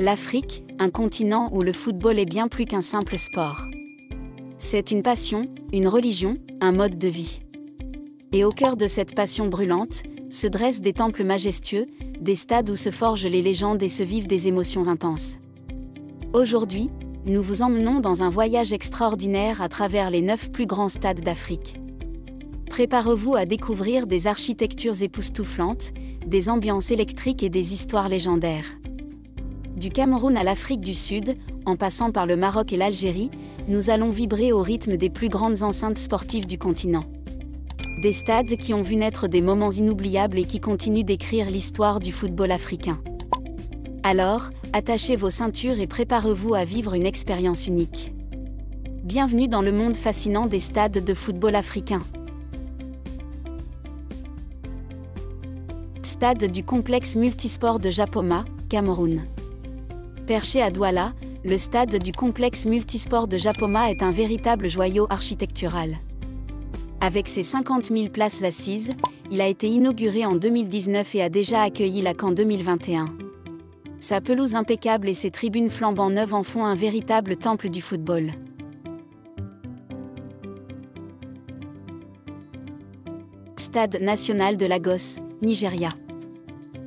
L'Afrique, un continent où le football est bien plus qu'un simple sport. C'est une passion, une religion, un mode de vie. Et au cœur de cette passion brûlante, se dressent des temples majestueux, des stades où se forgent les légendes et se vivent des émotions intenses. Aujourd'hui, nous vous emmenons dans un voyage extraordinaire à travers les 9 plus grands stades d'Afrique. Préparez-vous à découvrir des architectures époustouflantes, des ambiances électriques et des histoires légendaires. Du Cameroun à l'Afrique du Sud, en passant par le Maroc et l'Algérie, nous allons vibrer au rythme des plus grandes enceintes sportives du continent. Des stades qui ont vu naître des moments inoubliables et qui continuent d'écrire l'histoire du football africain. Alors, attachez vos ceintures et préparez-vous à vivre une expérience unique. Bienvenue dans le monde fascinant des stades de football africains. Stade du complexe multisport de Japoma, Cameroun. Perché à Douala, le stade du complexe multisport de Japoma est un véritable joyau architectural. Avec ses 50 000 places assises, il a été inauguré en 2019 et a déjà accueilli la CAN 2021. Sa pelouse impeccable et ses tribunes flambant neuves en font un véritable temple du football. Stade national de Lagos, Nigeria.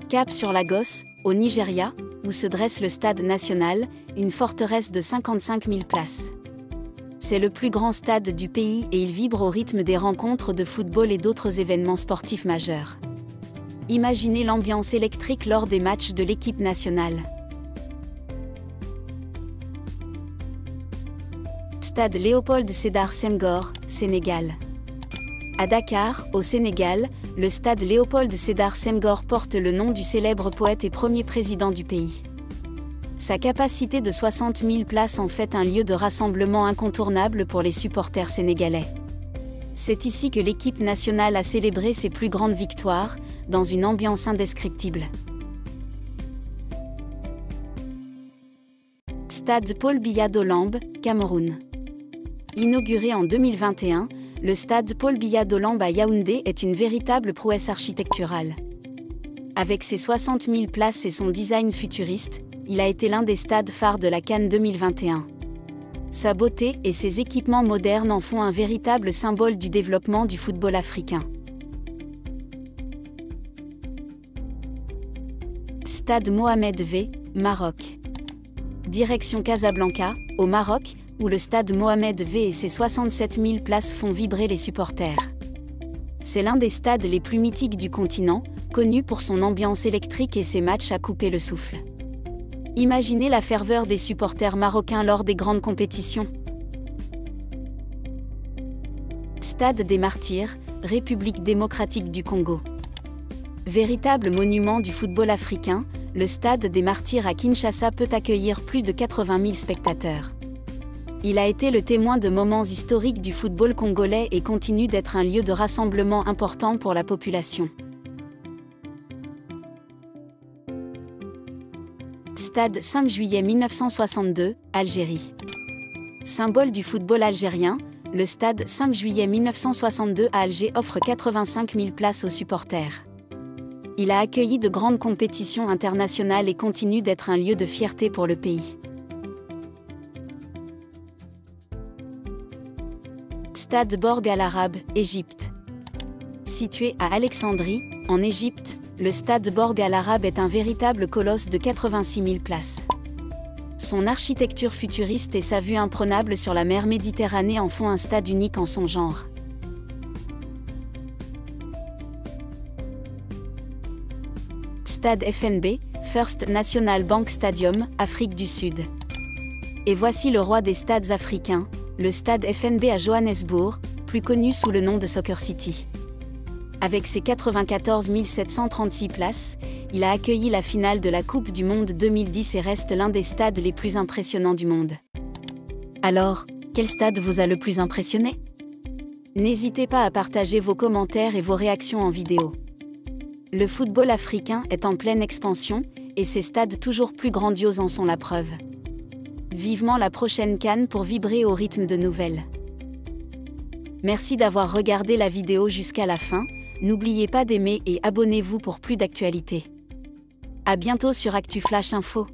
Cap sur Lagos, au Nigeria, où se dresse le stade national, une forteresse de 55 000 places. C'est le plus grand stade du pays et il vibre au rythme des rencontres de football et d'autres événements sportifs majeurs. Imaginez l'ambiance électrique lors des matchs de l'équipe nationale. Stade Léopold Sédar Senghor, Sénégal. À Dakar, au Sénégal, le stade Léopold Sédar Senghor porte le nom du célèbre poète et premier président du pays. Sa capacité de 60 000 places en fait un lieu de rassemblement incontournable pour les supporters sénégalais. C'est ici que l'équipe nationale a célébré ses plus grandes victoires, dans une ambiance indescriptible. Stade Paul Biya d'Olambe, Cameroun. Inauguré en 2021, le stade Paul Biya d'Olambe à Yaoundé est une véritable prouesse architecturale. Avec ses 60 000 places et son design futuriste, il a été l'un des stades phares de la CAN 2021. Sa beauté et ses équipements modernes en font un véritable symbole du développement du football africain. Stade Mohamed V, Maroc. Direction Casablanca, au Maroc, où le stade Mohamed V et ses 67 000 places font vibrer les supporters. C'est l'un des stades les plus mythiques du continent, connu pour son ambiance électrique et ses matchs à couper le souffle. Imaginez la ferveur des supporters marocains lors des grandes compétitions. Stade des Martyrs, République démocratique du Congo. Véritable monument du football africain, le Stade des Martyrs à Kinshasa peut accueillir plus de 80 000 spectateurs. Il a été le témoin de moments historiques du football congolais et continue d'être un lieu de rassemblement important pour la population. Stade 5 juillet 1962, Algérie. Symbole du football algérien, le stade 5 juillet 1962 à Alger offre 85 000 places aux supporters. Il a accueilli de grandes compétitions internationales et continue d'être un lieu de fierté pour le pays. Stade Borg Al Arab, Égypte. Situé à Alexandrie, en Égypte, le stade Borg Al Arab est un véritable colosse de 86 000 places. Son architecture futuriste et sa vue imprenable sur la mer Méditerranée en font un stade unique en son genre. Stade FNB, First National Bank Stadium, Afrique du Sud. Et voici le roi des stades africains, le stade FNB à Johannesburg, plus connu sous le nom de Soccer City. Avec ses 94 736 places, il a accueilli la finale de la Coupe du Monde 2010 et reste l'un des stades les plus impressionnants du monde. Alors, quel stade vous a le plus impressionné? N'hésitez pas à partager vos commentaires et vos réactions en vidéo. Le football africain est en pleine expansion, et ces stades toujours plus grandioses en sont la preuve. Vivement la prochaine CAN pour vibrer au rythme de nouvelles. Merci d'avoir regardé la vidéo jusqu'à la fin, n'oubliez pas d'aimer et abonnez-vous pour plus d'actualités. À bientôt sur Actu Flash Info.